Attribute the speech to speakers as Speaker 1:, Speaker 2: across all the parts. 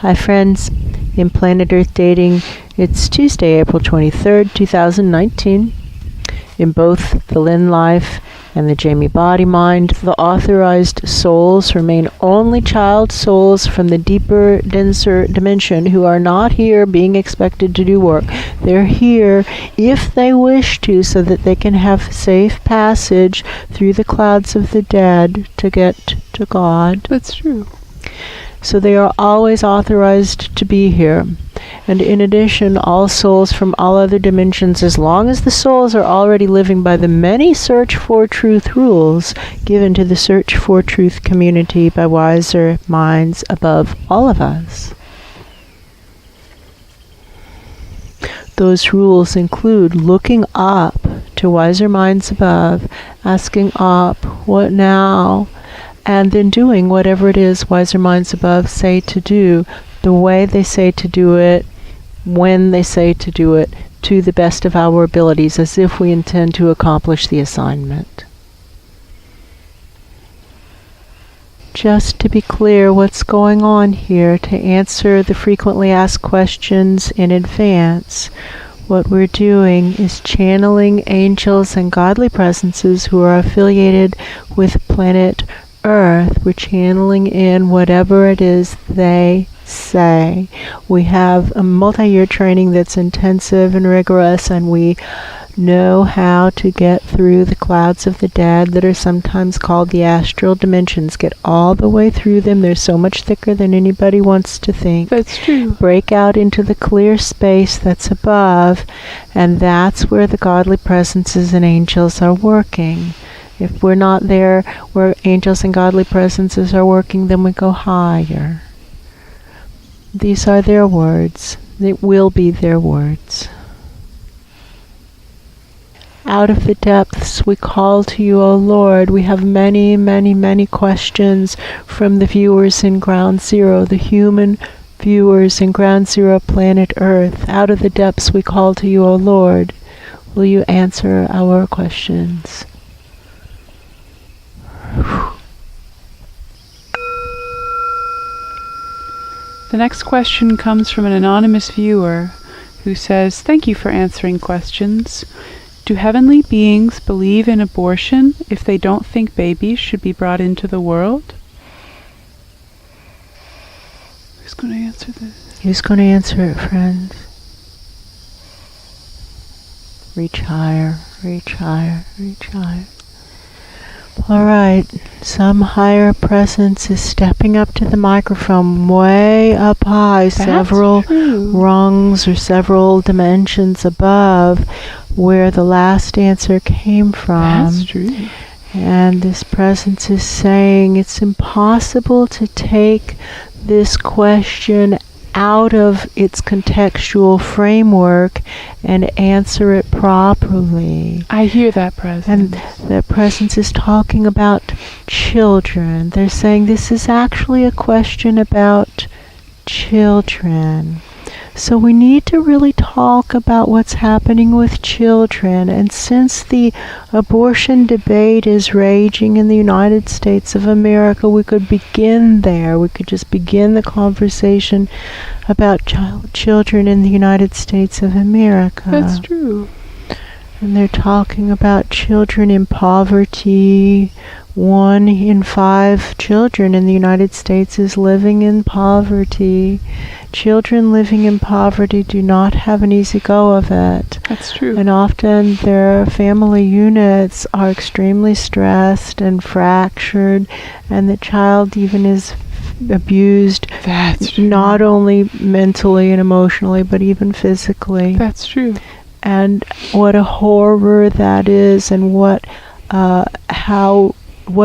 Speaker 1: Hi friends, in Planet Earth Dating, it's Tuesday, April 23rd, 2019. In both the Lynn Life and the Jamie Body Mind, the authorized souls remain only child souls from the deeper, denser dimension who are not here being expected to do work. They're here if they wish to, so that they can have safe passage through the clouds of the dead to get to God.
Speaker 2: That's true.
Speaker 1: So they are always authorized to be here. And in addition, all souls from all other dimensions, as long as the souls are already living by the many Search for Truth rules given to the Search for Truth community by wiser minds above all of us. Those rules include looking up to wiser minds above, asking up, what now? And then doing whatever it is wiser minds above say to do, the way they say to do it, when they say to do it, to the best of our abilities, as if we intend to accomplish the assignment. Just to be clear what's going on here, to answer the frequently asked questions in advance, what we're doing is channeling angels and godly presences who are affiliated with planet Earth. We're channeling in whatever it is they say. We have a multi-year training that's intensive and rigorous, and we know how to get through the clouds of the dead that are sometimes called the astral dimensions. Get all the way through them. They're so much thicker than anybody wants to think.
Speaker 2: That's true.
Speaker 1: Break out into the clear space that's above, and that's where the godly presences and angels are working. If we're not there where angels and godly presences are working, then we go higher. These are their words. It will be their words. Out of the depths we call to you, O Lord. We have many, many, many questions from the viewers in Ground Zero, the human viewers in Ground Zero planet Earth. Out of the depths we call to you, O Lord. Will you answer our questions?
Speaker 2: The next question comes from an anonymous viewer who says, "Thank you for answering questions. Do heavenly beings believe in abortion if they don't think babies should be brought into the world?" Who's going to answer this?
Speaker 1: Who's going to answer it, friends? Reach higher, reach higher, reach higher. All right, some higher presence is stepping up to the microphone way up high, several rungs or several dimensions above where the last answer came from.
Speaker 2: That's true.
Speaker 1: And this presence is saying it's impossible to take this question out of its contextual framework and answer it properly.
Speaker 2: I hear that presence.
Speaker 1: And the presence is talking about children. They're saying this is actually a question about children. So we need to really talk about what's happening with children. And since the abortion debate is raging in the United States of America, we could begin there. We could just begin the conversation about children in the United States of America.
Speaker 2: That's true.
Speaker 1: And they're talking about children in poverty. 1 in 5 children in the United States is living in poverty. Children living in poverty do not have an easy go of it.
Speaker 2: That's true.
Speaker 1: And often their family units are extremely stressed and fractured, and the child even is abused.
Speaker 2: That's true.
Speaker 1: Not only mentally and emotionally, but even physically.
Speaker 2: That's true.
Speaker 1: And what a horror that is, and what a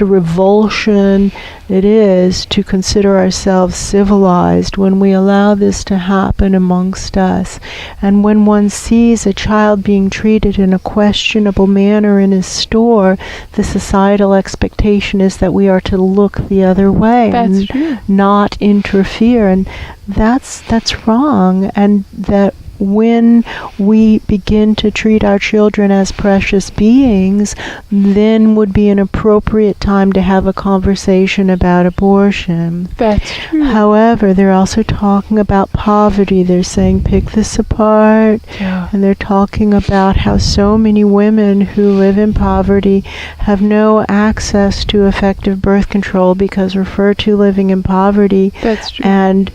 Speaker 1: revulsion it is to consider ourselves civilized when we allow this to happen amongst us. And when one sees a child being treated in a questionable manner in a store, the societal expectation is that we are to look the other way.
Speaker 2: That's
Speaker 1: and
Speaker 2: true.
Speaker 1: not interfere. And that's wrong. And that when we begin to treat our children as precious beings, then would be an appropriate time to have a conversation about abortion.
Speaker 2: That's true.
Speaker 1: However, they're also talking about poverty. They're saying pick this apart.
Speaker 2: Yeah.
Speaker 1: And they're talking about how so many women who live in poverty have no access to effective birth control because refer to living in poverty.
Speaker 2: That's true.
Speaker 1: And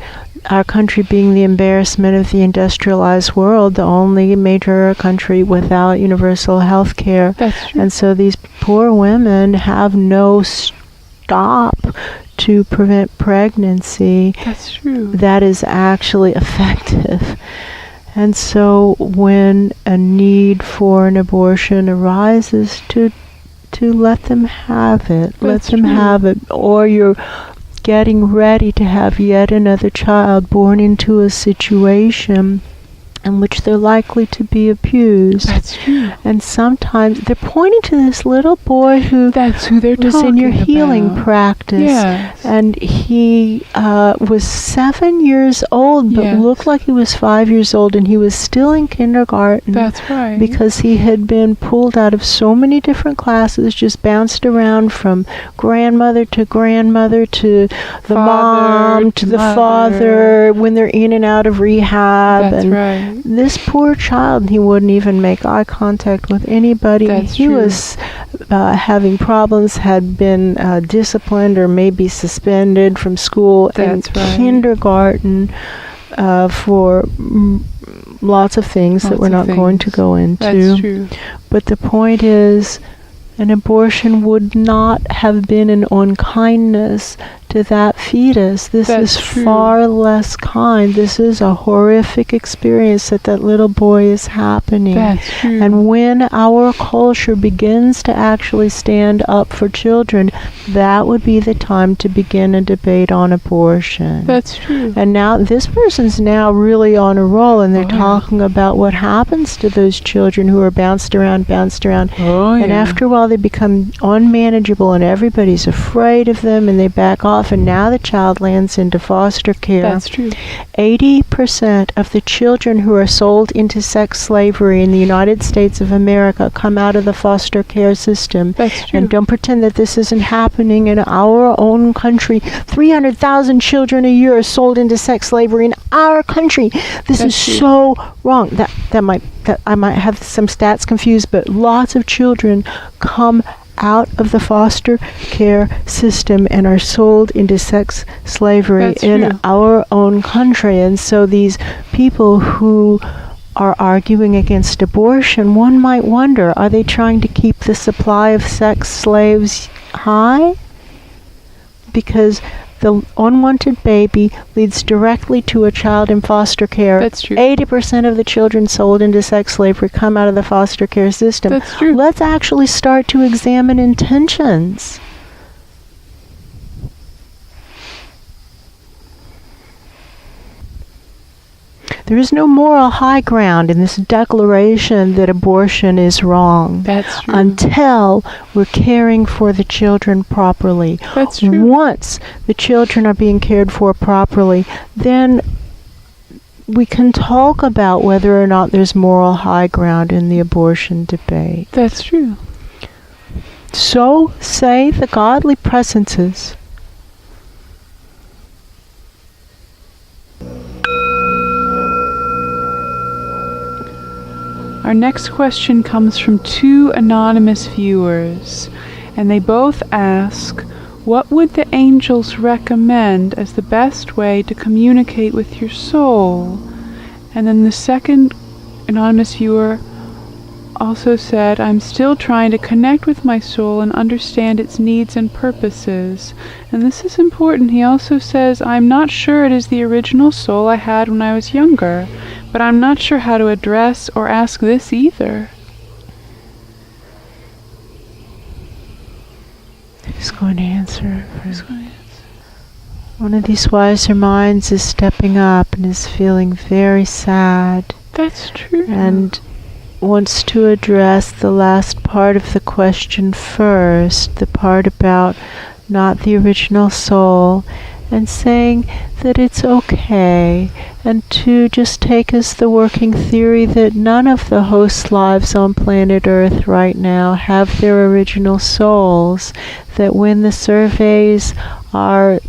Speaker 1: our country being the embarrassment of the industrialized world, the only major country without universal health care.
Speaker 2: That's true.
Speaker 1: And so these poor women have no stop to prevent pregnancy.
Speaker 2: That's true.
Speaker 1: That is actually effective. And so when a need for an abortion arises, to let them have it. Let them have it. Or you're getting ready to have yet another child born into a situation in which they're likely to be abused.
Speaker 2: That's true.
Speaker 1: And sometimes they're pointing to this little boy who
Speaker 2: That's who they're
Speaker 1: was
Speaker 2: talking
Speaker 1: in your healing
Speaker 2: about.
Speaker 1: practice.
Speaker 2: Yes.
Speaker 1: And he was 7 years old, but
Speaker 2: Yes.
Speaker 1: looked like he was 5 years old, and he was still in kindergarten.
Speaker 2: That's right.
Speaker 1: Because he had been pulled out of so many different classes, just bounced around from grandmother to the
Speaker 2: Father
Speaker 1: mom to the
Speaker 2: mother.
Speaker 1: father, when they're in and out of rehab.
Speaker 2: That's
Speaker 1: and
Speaker 2: right.
Speaker 1: this poor child, he wouldn't even make eye contact with anybody.
Speaker 2: That's
Speaker 1: he
Speaker 2: true.
Speaker 1: was having problems, had been disciplined or maybe suspended from school and
Speaker 2: That's right.
Speaker 1: kindergarten for lots of things that
Speaker 2: Lots
Speaker 1: we're
Speaker 2: of
Speaker 1: not going to
Speaker 2: things.
Speaker 1: go into.
Speaker 2: That's true.
Speaker 1: But the point is, an abortion would not have been an unkindness to that fetus. This
Speaker 2: That's
Speaker 1: is
Speaker 2: true.
Speaker 1: far less kind. This is a horrific experience that little boy is happening.
Speaker 2: That's true.
Speaker 1: And when our culture begins to actually stand up for children, that would be the time to begin a debate on abortion.
Speaker 2: That's true.
Speaker 1: And now this person's now really on a roll, and they're
Speaker 2: Oh, yeah.
Speaker 1: talking about what happens to those children who are bounced around.
Speaker 2: Oh,
Speaker 1: And after a while they become unmanageable, and everybody's afraid of them, and they back off, and now the child lands into foster care.
Speaker 2: That's true.
Speaker 1: 80% of the children who are sold into sex slavery in the United States of America come out of the foster care system.
Speaker 2: That's true.
Speaker 1: And don't pretend that this isn't happening in our own country. 300,000 children a year are sold into sex slavery in our country. This is
Speaker 2: That's true.
Speaker 1: so wrong. That I might have some stats confused, but lots of children come out of the foster care system and are sold into sex slavery
Speaker 2: That's
Speaker 1: in
Speaker 2: true.
Speaker 1: our own country. And so these people who are arguing against abortion, one might wonder, are they trying to keep the supply of sex slaves high? Because the unwanted baby leads directly to a child in foster care.
Speaker 2: That's true.
Speaker 1: 80% of the children sold into sex slavery come out of the foster care system.
Speaker 2: That's true.
Speaker 1: Let's actually start to examine intentions. There is no moral high ground in this declaration that abortion is wrong.
Speaker 2: That's true.
Speaker 1: Until we're caring for the children properly.
Speaker 2: That's true.
Speaker 1: Once the children are being cared for properly, then we can talk about whether or not there's moral high ground in the abortion debate.
Speaker 2: That's true.
Speaker 1: So say the godly presences.
Speaker 2: Our next question comes from 2 anonymous viewers, and they both ask, what would the angels recommend as the best way to communicate with your soul? And then the second anonymous viewer also said, I'm still trying to connect with my soul and understand its needs and purposes. And this is important. He also says, I'm not sure it is the original soul I had when I was younger, but I'm not sure how to address or ask this either.
Speaker 1: Who's going to answer? One of these wiser minds is stepping up and is feeling very sad
Speaker 2: That's true.
Speaker 1: and wants to address the last part of the question first, the part about not the original soul, and saying that it's okay, and to just take as the working theory that none of the host lives on planet Earth right now have their original souls, that when the surveys are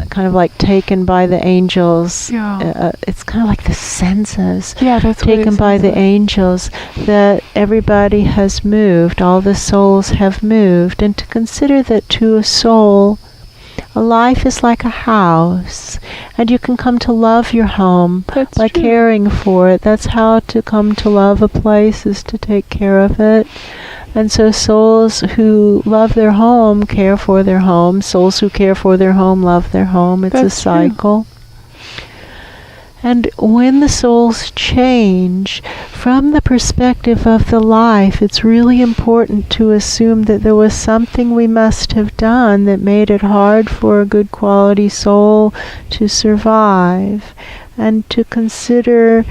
Speaker 1: kind of like taken by the angels, it's kind of like the census taken by the angels, that everybody has moved, all the souls have moved, and to consider that to a soul, a life is like a house, and you can come to love your home by caring for it. That's how to come to love a place, is to take care of it. And so souls who love their home care for their home. Souls who care for their home love their home. It's a cycle. And when the souls change, from the perspective of the life, it's really important to assume that there was something we must have done that made it hard for a good quality soul to survive, and to consider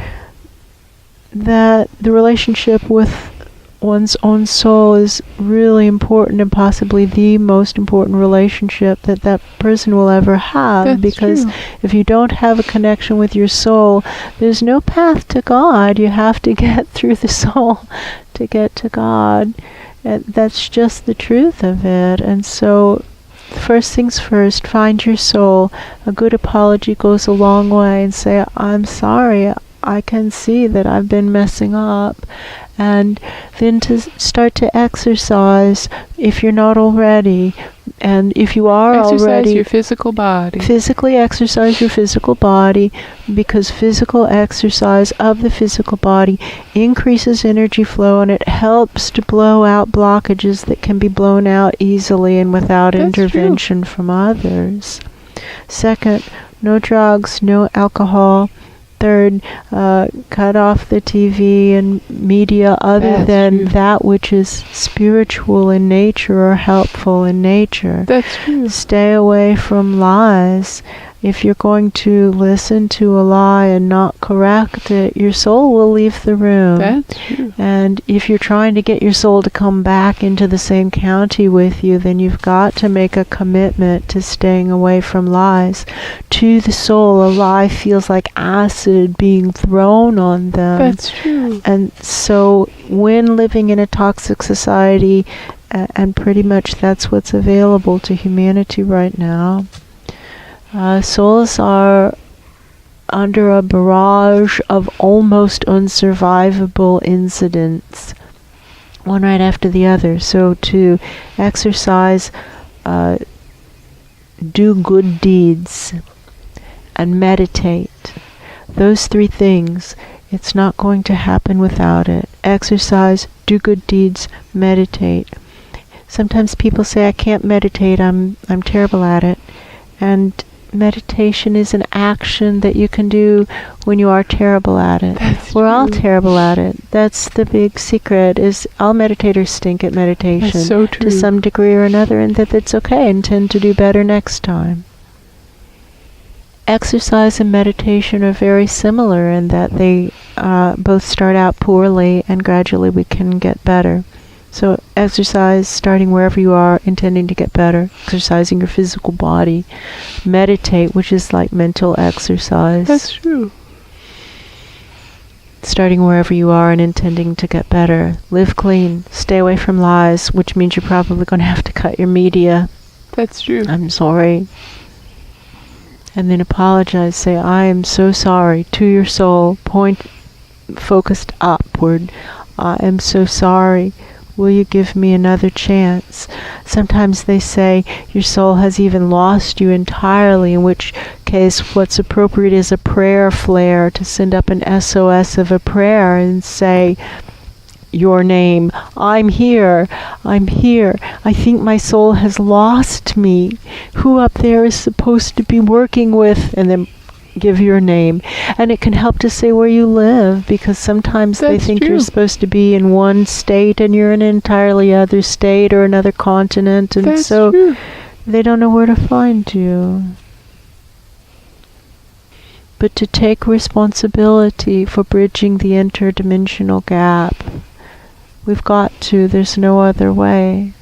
Speaker 1: that the relationship with one's own soul is really important, and possibly the most important relationship that that person will ever have.
Speaker 2: That's
Speaker 1: because
Speaker 2: true.
Speaker 1: if you don't have a connection with your soul, there's no path to God. You have to get through the soul to get to God. And that's just the truth of it. And so first things first, find your soul. A good apology goes a long way, and say, I'm sorry, I can see that I've been messing up. And then to start to exercise, if you're not already, and if you are
Speaker 2: Exercise
Speaker 1: already,
Speaker 2: your physical body.
Speaker 1: physically exercise your physical body, because physical exercise of the physical body increases energy flow, and it helps to blow out blockages that can be blown out easily and without intervention from others. Second, no drugs, no alcohol. Third, cut off the TV and media other than that which is spiritual in nature or helpful in nature.
Speaker 2: That's true.
Speaker 1: Stay away from lies. If you're going to listen to a lie and not correct it, your soul will leave the room.
Speaker 2: That's true.
Speaker 1: And if you're trying to get your soul to come back into the same county with you, then you've got to make a commitment to staying away from lies. To the soul, a lie feels like acid being thrown on them.
Speaker 2: That's true.
Speaker 1: And so when living in a toxic society, and pretty much that's what's available to humanity right now, souls are under a barrage of almost unsurvivable incidents, one right after the other. So to exercise, do good deeds, and meditate. Those three things, it's not going to happen without it. Exercise, do good deeds, meditate. Sometimes people say, I can't meditate, I'm terrible at it. And meditation is an action that you can do when you are terrible at it. We're all terrible at it. That's the big secret, is all meditators stink at meditation.
Speaker 2: That's so true.
Speaker 1: To some degree or another, and that's okay, and tend to do better next time. Exercise and meditation are very similar in that they both start out poorly, and gradually we can get better. So exercise, starting wherever you are, intending to get better, exercising your physical body. Meditate, which is like mental exercise.
Speaker 2: That's true.
Speaker 1: Starting wherever you are and intending to get better. Live clean. Stay away from lies, which means you're probably going to have to cut your media.
Speaker 2: That's true.
Speaker 1: I'm sorry. And then apologize. Say, I am so sorry, to your soul. Point focused upward. I am so sorry. Will you give me another chance? Sometimes they say your soul has even lost you entirely, in which case what's appropriate is a prayer flare, to send up an SOS of a prayer and say your name. I'm here. I'm here. I think my soul has lost me. Who up there is supposed to be working with? And then give your name. And it can help to say where you live, because sometimes they think you're supposed to be in one state and you're in an entirely other state or another continent, and so they don't know where to find you. But to take responsibility for bridging the interdimensional gap, we've got to. There's no other way.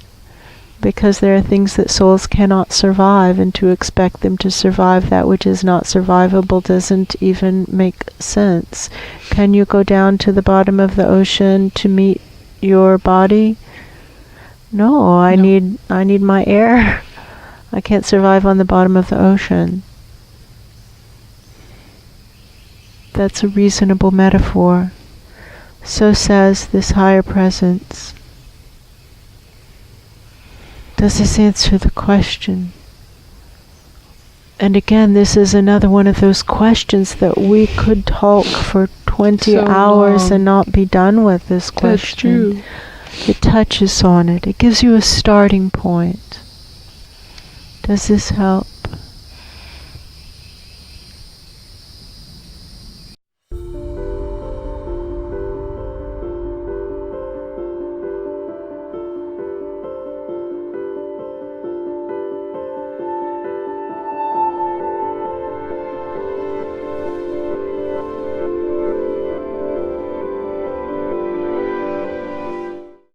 Speaker 1: because there are things that souls cannot survive, and to expect them to survive that which is not survivable doesn't even make sense. Can you go down to the bottom of the ocean to meet your body? No, I need my air. I can't survive on the bottom of the ocean. That's a reasonable metaphor. So says this higher presence. Does this answer the question? And again, this is another one of those questions that we could talk for 20 hours and not be done with this question.
Speaker 2: That's true.
Speaker 1: It touches on it. It gives you a starting point. Does this help?